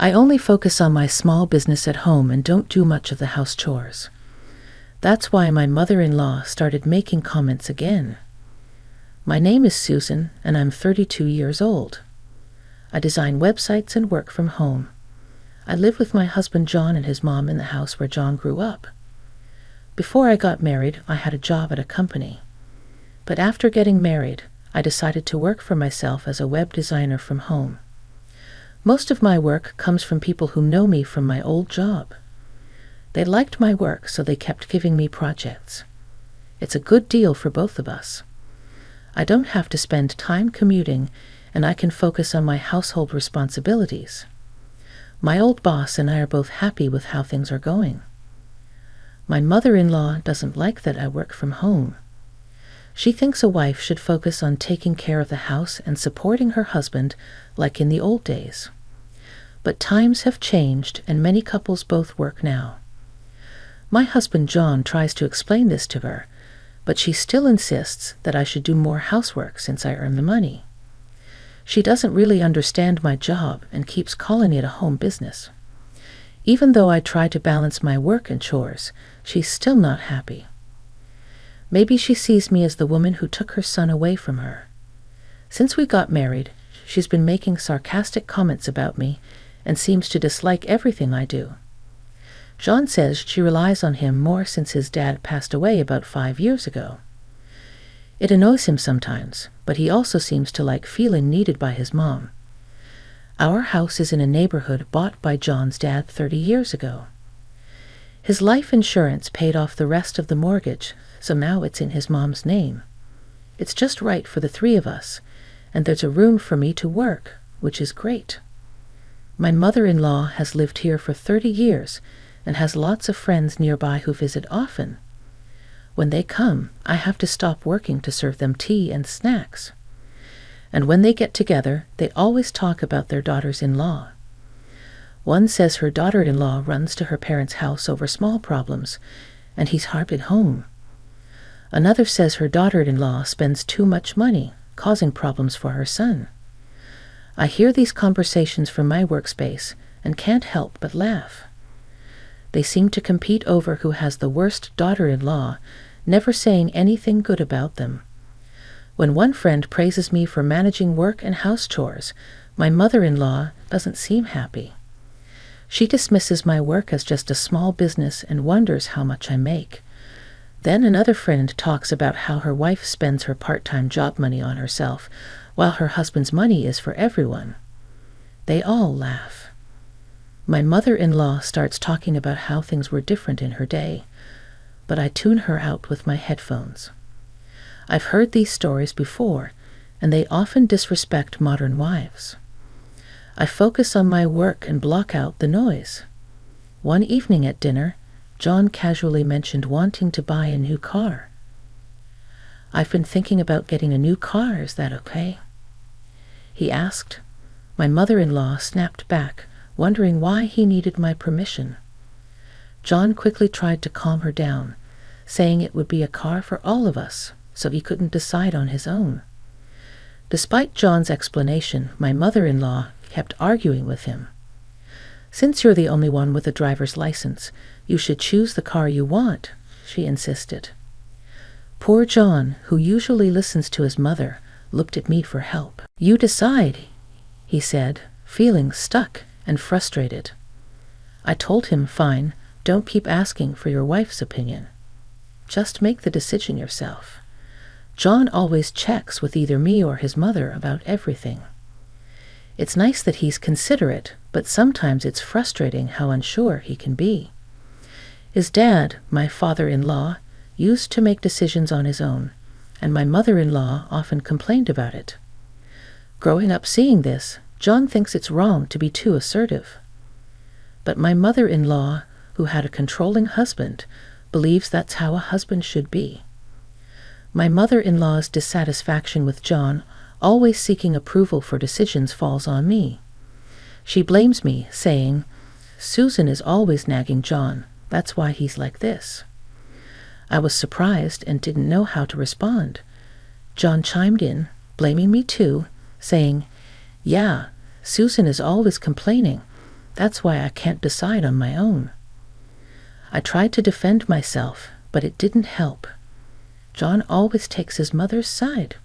I only focus on my small business at home and don't do much of the house chores. That's why my mother-in-law started making comments again. My name is Susan, and I'm 32 years old. I design websites and work from home. I live with my husband John and his mom in the house where John grew up. Before I got married, I had a job at a company. But after getting married, I decided to work for myself as a web designer from home. Most of my work comes from people who know me from my old job. They liked my work, so they kept giving me projects. It's a good deal for both of us. I don't have to spend time commuting, and I can focus on my household responsibilities. My old boss and I are both happy with how things are going. My mother-in-law doesn't like that I work from home. She thinks a wife should focus on taking care of the house and supporting her husband like in the old days. But times have changed, and many couples both work now. My husband John tries to explain this to her, but she still insists that I should do more housework since I earn the money. She doesn't really understand my job and keeps calling it a home business. Even though I try to balance my work and chores, she's still not happy. Maybe she sees me as the woman who took her son away from her. Since we got married, she's been making sarcastic comments about me and seems to dislike everything I do. John says she relies on him more since his dad passed away about 5 years ago. It annoys him sometimes, but he also seems to like feeling needed by his mom. Our house is in a neighborhood bought by John's dad 30 years ago. His life insurance paid off the rest of the mortgage, so now it's in his mom's name. It's just right for the three of us, and there's a room for me to work, which is great. My mother-in-law has lived here for 30 years and has lots of friends nearby who visit often. When they come, I have to stop working to serve them tea and snacks. And when they get together, they always talk about their daughters-in-law. One says her daughter-in-law runs to her parents' house over small problems, and he's hardly home. Another says her daughter-in-law spends too much money, causing problems for her son. I hear these conversations from my workspace and can't help but laugh. They seem to compete over who has the worst daughter-in-law, never saying anything good about them. When one friend praises me for managing work and house chores, my mother-in-law doesn't seem happy. She dismisses my work as just a small business and wonders how much I make. Then another friend talks about how her wife spends her part-time job money on herself, while her husband's money is for everyone. They all laugh. My mother-in-law starts talking about how things were different in her day, but I tune her out with my headphones. I've heard these stories before, and they often disrespect modern wives. I focus on my work and block out the noise. One evening at dinner, John casually mentioned wanting to buy a new car. I've been thinking about getting a new car, is that okay? He asked. My mother-in-law snapped back, wondering why he needed my permission. John quickly tried to calm her down, saying it would be a car for all of us, so he couldn't decide on his own. Despite John's explanation, my mother-in-law kept arguing with him. Since you're the only one with a driver's license, you should choose the car you want, she insisted. Poor John, who usually listens to his mother, looked at me for help. You decide, he said, feeling stuck and frustrated. I told him, fine, don't keep asking for your wife's opinion. Just make the decision yourself. John always checks with either me or his mother about everything. It's nice that he's considerate, but sometimes it's frustrating how unsure he can be. His dad, my father-in-law, used to make decisions on his own, and my mother-in-law often complained about it. Growing up seeing this, John thinks it's wrong to be too assertive. But my mother-in-law, who had a controlling husband, believes that's how a husband should be. My mother-in-law's dissatisfaction with John, always seeking approval for decisions, falls on me. She blames me, saying, Susan is always nagging John, that's why he's like this. I was surprised and didn't know how to respond. John chimed in, blaming me too, saying, Yeah, Susan is always complaining. That's why I can't decide on my own. I tried to defend myself, but it didn't help. John always takes his mother's side.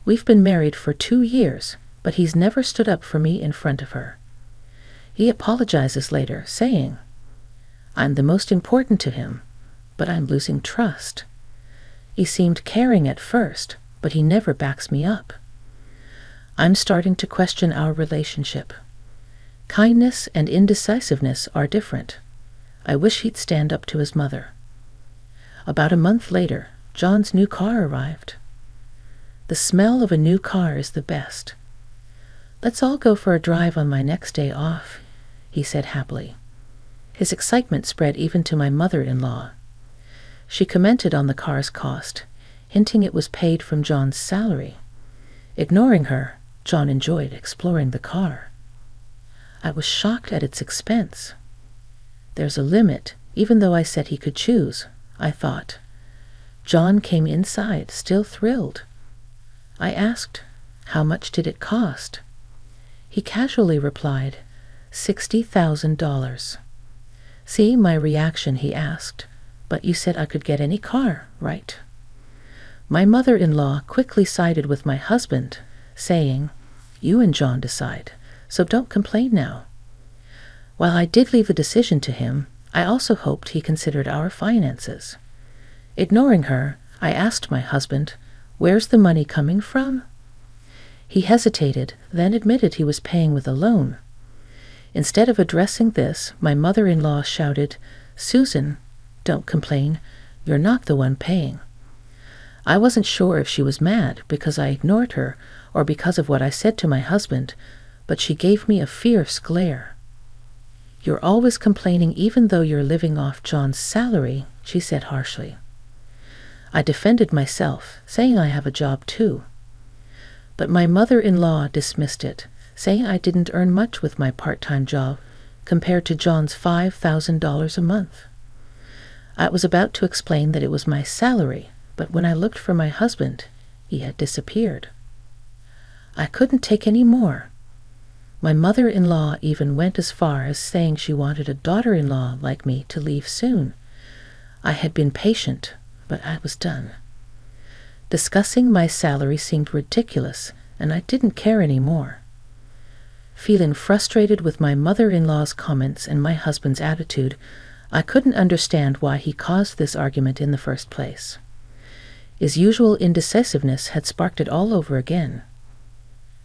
We've been married for 2 years, but he's never stood up for me in front of her. He apologizes later, saying, I'm the most important to him, but I'm losing trust. He seemed caring at first, but he never backs me up. I'm starting to question our relationship. Kindness and indecisiveness are different. I wish he'd stand up to his mother. About a month later, John's new car arrived. The smell of a new car is the best. Let's all go for a drive on my next day off, he said happily. His excitement spread even to my mother-in-law. She commented on the car's cost, hinting it was paid from John's salary. Ignoring her, John enjoyed exploring the car. I was shocked at its expense. There's a limit, even though I said he could choose, I thought. John came inside, still thrilled. I asked, how much did it cost? He casually replied, $60,000. See my reaction, he asked. But you said I could get any car, right? My mother-in-law quickly sided with my husband, saying, you and John decide, so don't complain now. While I did leave the decision to him, I also hoped he considered our finances. Ignoring her, I asked my husband, where's the money coming from? He hesitated, then admitted he was paying with a loan. Instead of addressing this, my mother-in-law shouted, Susan, don't complain, you're not the one paying. I wasn't sure if she was mad because I ignored her or because of what I said to my husband, but she gave me a fierce glare. You're always complaining even though you're living off John's salary, she said harshly. I defended myself, saying I have a job too. But my mother-in-law dismissed it, saying I didn't earn much with my part-time job compared to John's $5,000 a month. I was about to explain that it was my salary, but when I looked for my husband, he had disappeared. I couldn't take any more. My mother-in-law even went as far as saying she wanted a daughter-in-law like me to leave soon. I had been patient, but I was done. Discussing my salary seemed ridiculous, and I didn't care anymore. Feeling frustrated with my mother-in-law's comments and my husband's attitude, I couldn't understand why he caused this argument in the first place. His usual indecisiveness had sparked it all over again.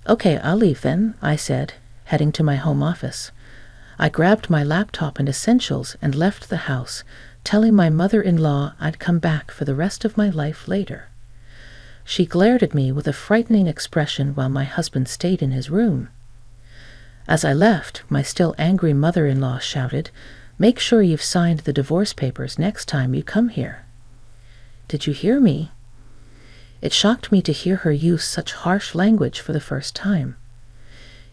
Okay, I'll leave then, I said, heading to my home office. I grabbed my laptop and essentials and left the house, telling my mother-in-law I'd come back for the rest of my life later. She glared at me with a frightening expression while my husband stayed in his room. As I left, my still angry mother-in-law shouted, Make sure you've signed the divorce papers next time you come here. Did you hear me? It shocked me to hear her use such harsh language for the first time.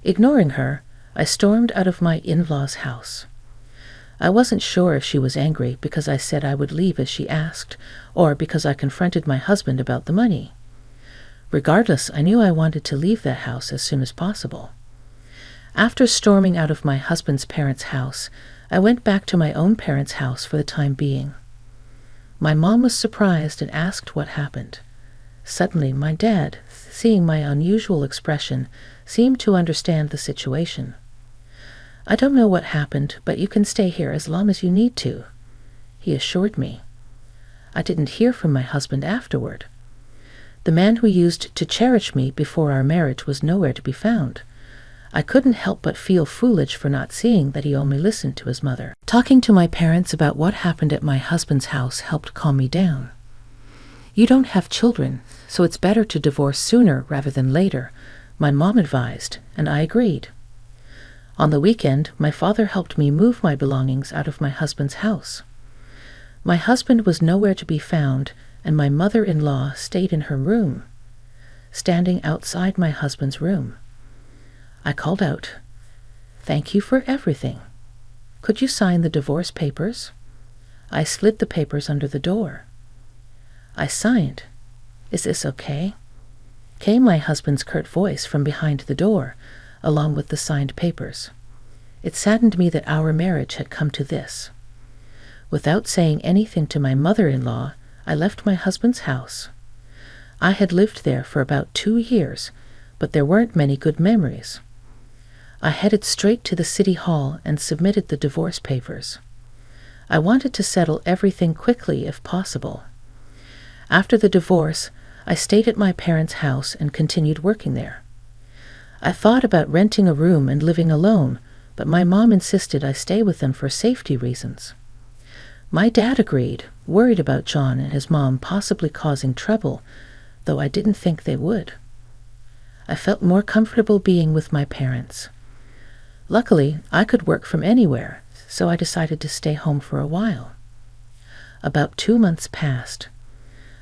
Ignoring her, I stormed out of my in-law's house. I wasn't sure if she was angry because I said I would leave as she asked, or because I confronted my husband about the money. Regardless, I knew I wanted to leave that house as soon as possible. After storming out of my husband's parents' house, I went back to my own parents' house for the time being. My mom was surprised and asked what happened. Suddenly, my dad, seeing my unusual expression, seemed to understand the situation. I don't know what happened, but you can stay here as long as you need to, he assured me. I didn't hear from my husband afterward. The man who used to cherish me before our marriage was nowhere to be found. I couldn't help but feel foolish for not seeing that he only listened to his mother. Talking to my parents about what happened at my husband's house helped calm me down. You don't have children, so it's better to divorce sooner rather than later, my mom advised, and I agreed. On the weekend, my father helped me move my belongings out of my husband's house. My husband was nowhere to be found, and my mother-in-law stayed in her room, standing outside my husband's room. I called out, "Thank you for everything. Could you sign the divorce papers?" I slid the papers under the door. I signed. "Is this okay?" came my husband's curt voice from behind the door, along with the signed papers. It saddened me that our marriage had come to this. Without saying anything to my mother-in-law, I left my husband's house. I had lived there for about 2 years, but there weren't many good memories. I headed straight to the city hall and submitted the divorce papers. I wanted to settle everything quickly if possible. After the divorce, I stayed at my parents' house and continued working there. I thought about renting a room and living alone, but my mom insisted I stay with them for safety reasons. My dad agreed, worried about John and his mom possibly causing trouble, though I didn't think they would. I felt more comfortable being with my parents. Luckily, I could work from anywhere, so I decided to stay home for a while. About 2 months passed.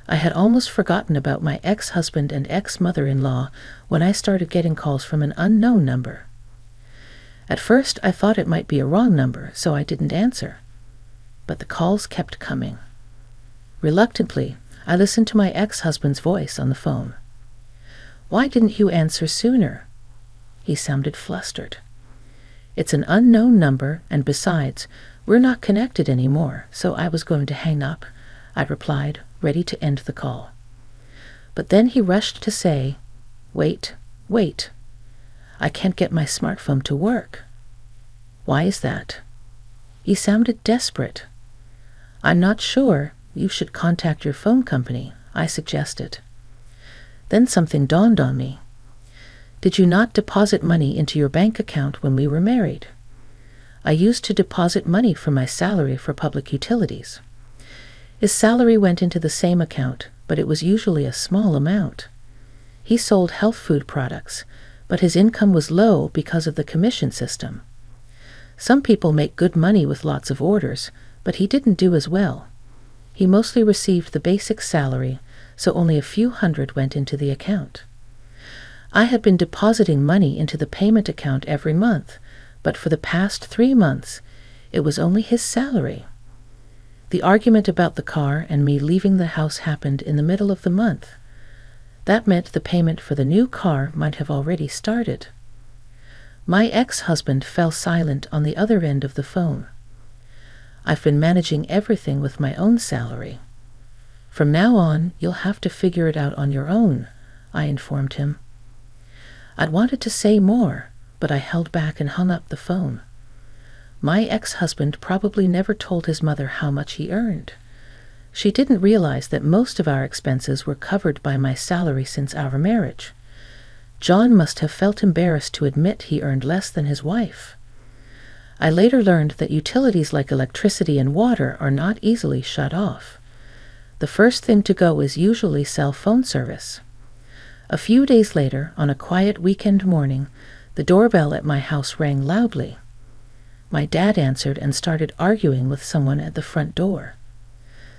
I had almost forgotten about my ex-husband and ex-mother-in-law when I started getting calls from an unknown number. At first, I thought it might be a wrong number, so I didn't answer. But the calls kept coming. Reluctantly, I listened to my ex-husband's voice on the phone. "Why didn't you answer sooner?" He sounded flustered. "It's an unknown number, and besides, we're not connected anymore, so I was going to hang up," I replied, ready to end the call. But then he rushed to say, Wait, I can't get my smartphone to work." "Why is that?" He sounded desperate. "I'm not sure. You should contact your phone company," I suggested. Then something dawned on me. "Did you not deposit money into your bank account when we were married?" I used to deposit money from my salary for public utilities. His salary went into the same account, but it was usually a small amount. He sold health food products, but his income was low because of the commission system. Some people make good money with lots of orders, but he didn't do as well. He mostly received the basic salary, so only a few hundred went into the account. I had been depositing money into the payment account every month, but for the past 3 months, it was only his salary. The argument about the car and me leaving the house happened in the middle of the month. That meant the payment for the new car might have already started. My ex-husband fell silent on the other end of the phone. "I've been managing everything with my own salary. From now on, you'll have to figure it out on your own," I informed him. I'd wanted to say more, but I held back and hung up the phone. My ex-husband probably never told his mother how much he earned. She didn't realize that most of our expenses were covered by my salary since our marriage. John must have felt embarrassed to admit he earned less than his wife. I later learned that utilities like electricity and water are not easily shut off. The first thing to go is usually cell phone service. A few days later, on a quiet weekend morning, the doorbell at my house rang loudly. My dad answered and started arguing with someone at the front door.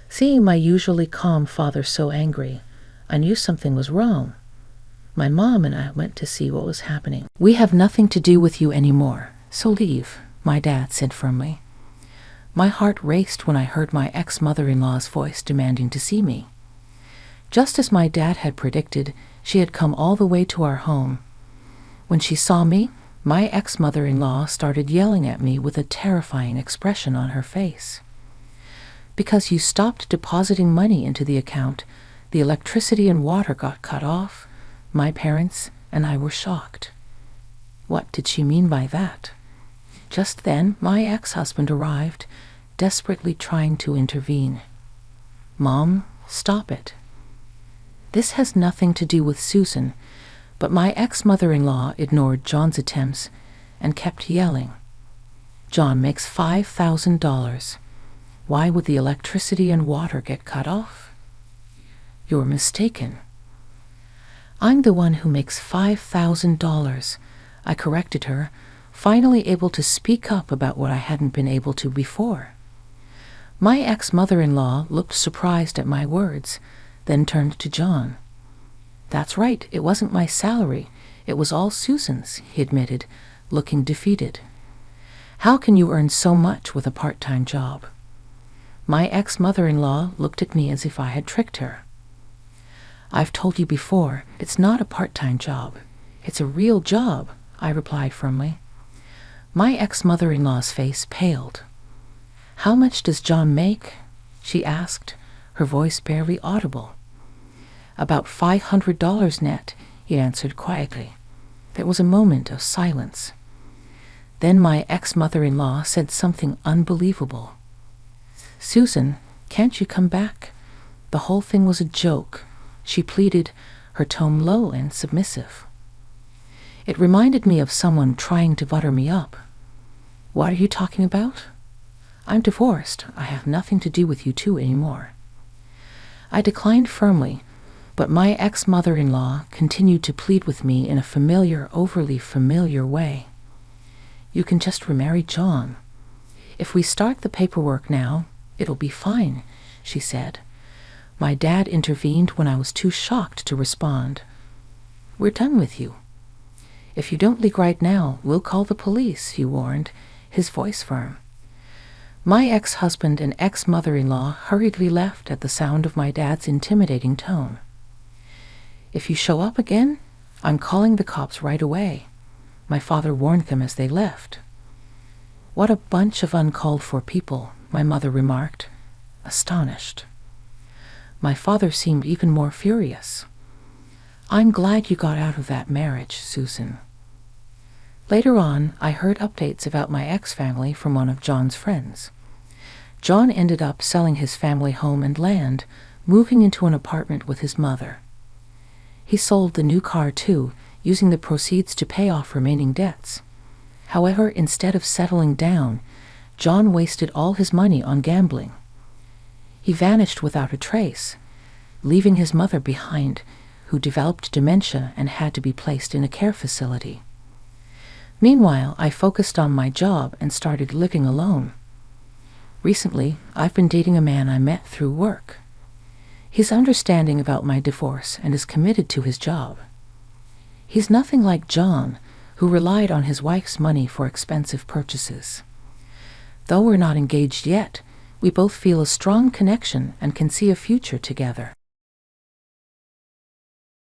Seeing my usually calm father so angry, I knew something was wrong. My mom and I went to see what was happening. "We have nothing to do with you anymore, so leave," my dad said firmly. My heart raced when I heard my ex-mother-in-law's voice demanding to see me. Just as my dad had predicted, she had come all the way to our home. When she saw me, my ex-mother-in-law started yelling at me with a terrifying expression on her face. "Because you stopped depositing money into the account, the electricity and water got cut off." My parents and I were shocked. What did she mean by that? Just then, my ex-husband arrived, desperately trying to intervene. "Mom, stop it." This has nothing to do with Susan, but my ex-mother-in-law ignored John's attempts and kept yelling. "John makes $5,000. Why would the electricity and water get cut off?" "You're mistaken. I'm the one who makes $5,000, I corrected her, finally able to speak up about what I hadn't been able to before. My ex-mother-in-law looked surprised at my words, then turned to John. "That's right, it wasn't my salary. It was all Susan's," he admitted, looking defeated. "How can you earn so much with a part-time job?" My ex-mother-in-law looked at me as if I had tricked her. "I've told you before, it's not a part-time job. It's a real job," I replied firmly. My ex-mother-in-law's face paled. "How much does John make?" she asked, her voice barely audible. "About $500 net," he answered quietly. There was a moment of silence. Then my ex-mother-in-law said something unbelievable. "Susan, can't you come back? The whole thing was a joke," she pleaded, her tone low and submissive. It reminded me of someone trying to butter me up. "What are you talking about?" "I'm divorced. I have nothing to do with you two anymore." I declined firmly, but my ex-mother-in-law continued to plead with me in a familiar, overly familiar way. "You can just remarry John. If we start the paperwork now, it'll be fine," she said. My dad intervened when I was too shocked to respond. "We're done with you. If you don't leave right now, we'll call the police," he warned, his voice firm. My ex-husband and ex-mother-in-law hurriedly left at the sound of my dad's intimidating tone. "If you show up again, I'm calling the cops right away," my father warned them as they left. "What a bunch of uncalled-for people," my mother remarked, astonished. My father seemed even more furious. "I'm glad you got out of that marriage, Susan." Later on, I heard updates about my ex-family from one of John's friends. John ended up selling his family home and land, moving into an apartment with his mother. He sold the new car too, using the proceeds to pay off remaining debts. However, instead of settling down, John wasted all his money on gambling. He vanished without a trace, leaving his mother behind, who developed dementia and had to be placed in a care facility. Meanwhile, I focused on my job and started living alone. Recently, I've been dating a man I met through work. He's understanding about my divorce and is committed to his job. He's nothing like John, who relied on his wife's money for expensive purchases. Though we're not engaged yet, we both feel a strong connection and can see a future together.